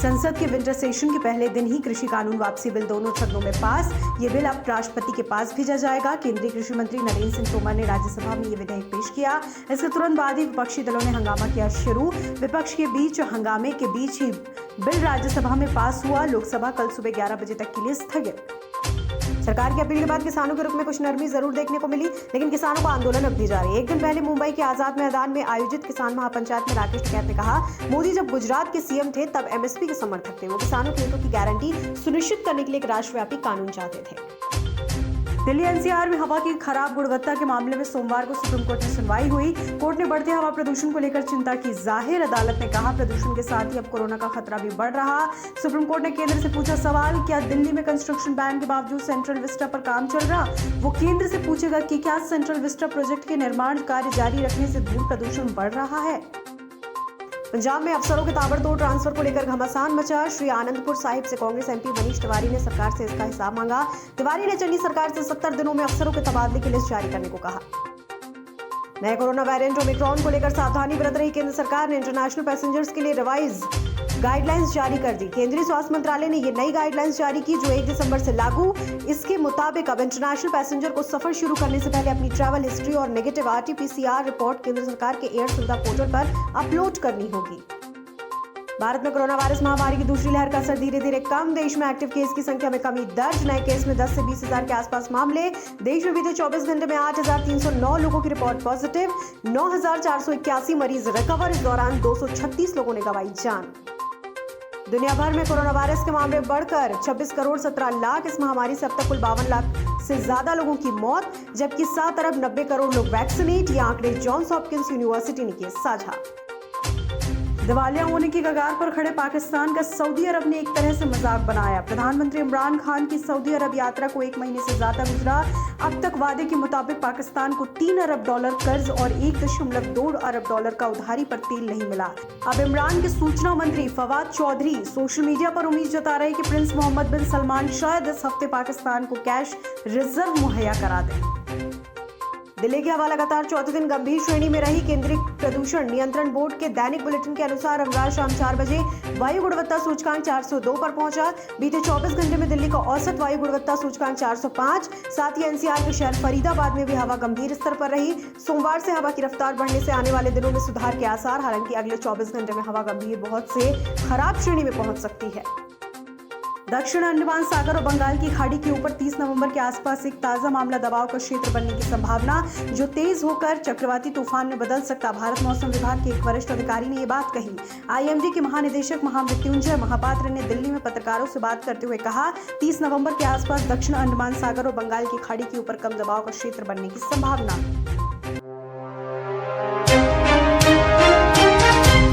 संसद के winter session के पहले दिन ही कृषि कानून वापसी बिल दोनों सदनों में पास। ये बिल अब राष्ट्रपति के पास भेजा जाएगा। केंद्रीय कृषि मंत्री नरेंद्र सिंह तोमर ने राज्यसभा में ये विधेयक पेश किया। इसके तुरंत बाद ही विपक्षी दलों ने हंगामा किया शुरू। विपक्ष के बीच हंगामे के बीच ही बिल राज्यसभा में पास हुआ। लोकसभा कल सुबह 11 बजे तक के लिए स्थगित। सरकार की अपील के बाद किसानों के रुख में कुछ नरमी जरूर देखने को मिली, लेकिन किसानों का आंदोलन अब भी जारी है। एक दिन पहले मुंबई के आजाद मैदान में आयोजित किसान महापंचायत में राकेश टिकैत ने कहा, मोदी जब गुजरात के सीएम थे तब एमएसपी के समर्थक थे। वो किसानों के हितों की गारंटी सुनिश्चित करने के लिए एक राष्ट्रव्यापी कानून चाहते थे। दिल्ली एनसीआर में हवा की खराब गुणवत्ता के मामले में सोमवार को सुप्रीम कोर्ट में सुनवाई हुई। कोर्ट ने बढ़ते हवा प्रदूषण को लेकर चिंता की जाहिर। अदालत ने कहा, प्रदूषण के साथ ही अब कोरोना का खतरा भी बढ़ रहा। सुप्रीम कोर्ट ने केंद्र से पूछा सवाल, क्या दिल्ली में कंस्ट्रक्शन बैन के बावजूद सेंट्रल विस्टा पर काम चल रहा? वो केंद्र से पूछेगा कि क्या सेंट्रल विस्टा प्रोजेक्ट के निर्माण कार्य जारी रखने से धूल प्रदूषण बढ़ रहा है। पंजाब में अफसरों के ताबड़तोड़ ट्रांसफर को लेकर घमासान मचा। श्री आनंदपुर साहिब से कांग्रेस एमपी मनीष तिवारी ने सरकार से इसका हिसाब मांगा। तिवारी ने चंडी सरकार से 70 दिनों में अफसरों के तबादले की लिस्ट जारी करने को कहा। नए कोरोना वेरिएंट ओमिक्रॉन को लेकर सावधानी बरत रही केंद्र सरकार ने इंटरनेशनल पैसेंजर्स के लिए रिवाइज गाइडलाइंस जारी कर दी। केंद्रीय स्वास्थ्य मंत्रालय ने ये नई गाइडलाइंस जारी की जो 1 दिसंबर से लागू। इसके मुताबिक अब इंटरनेशनल पैसेंजर को सफर शुरू करने से पहले अपनी ट्रैवल हिस्ट्री और नेगेटिव RT-PCR रिपोर्ट केंद्र सरकार के एयर सुविधा पोर्टल पर अपलोड करनी होगी। भारत में कोरोना वायरस महामारी की दूसरी लहर का असर धीरे धीरे कम। देश में एक्टिव केस की संख्या में कमी दर्ज। नए केस में 10 से 20 हजार के आसपास मामले। देश में बीते 24 घंटे में 8,309 लोगों की रिपोर्ट पॉजिटिव। 9,481 मरीज रिकवर। इस दौरान 236 लोगों ने गंवाई जान। दुनिया भर में कोरोना वायरस के मामले बढ़कर 26 करोड़ 17 लाख। इस महामारी से अब तक कुल 52 लाख से ज्यादा लोगों की मौत, जबकि 7 अरब 90 करोड़ लोग वैक्सीनेट। ये आंकड़े जॉन्स हॉपकिंस यूनिवर्सिटी ने किए साझा। दिवालिया होने की कगार पर खड़े पाकिस्तान का सऊदी अरब ने एक तरह से मजाक बनाया। प्रधानमंत्री इमरान खान की सऊदी अरब यात्रा को 1 महीने से ज्यादा गुजरा। अब तक वादे के मुताबिक पाकिस्तान को $3 अरब कर्ज और $1.2 अरब का उधारी पर तेल नहीं मिला। अब इमरान के सूचना मंत्री फवाद चौधरी सोशल मीडिया पर उम्मीद जता रहे कि प्रिंस मोहम्मद बिन सलमान शायद इस हफ्ते पाकिस्तान को कैश रिजर्व मुहैया करा दें। दिल्ली की हवा लगातार चौथे दिन गंभीर श्रेणी में रही। केंद्रीय प्रदूषण नियंत्रण बोर्ड के दैनिक बुलेटिन के अनुसार रविवार शाम 4 बजे वायु गुणवत्ता सूचकांक 402 पर पहुंचा। बीते 24 घंटे में दिल्ली का औसत वायु गुणवत्ता सूचकांक 405। साथ ही एनसीआर के शहर फरीदाबाद में भी हवा गंभीर स्तर पर रही। सोमवार से हवा की रफ्तार बढ़ने से आने वाले दिनों में सुधार के आसार। हालांकि अगले 24 घंटे में हवा गंभीर बहुत से खराब श्रेणी में पहुंच सकती है। दक्षिण अंडमान सागर और बंगाल की खाड़ी के ऊपर 30 नवंबर के आसपास एक ताजा मामला दबाव का क्षेत्र बनने की संभावना, जो तेज होकर चक्रवाती तूफान में बदल सकता। भारत मौसम विभाग के एक वरिष्ठ अधिकारी ने ये बात कही। IMD के महानिदेशक महामृत्युंजय महापात्र ने दिल्ली में पत्रकारों से बात करते हुए कहा, 30 नवंबर के आसपास दक्षिण अंडमान सागर और बंगाल की खाड़ी के ऊपर कम दबाव का क्षेत्र बनने की संभावना।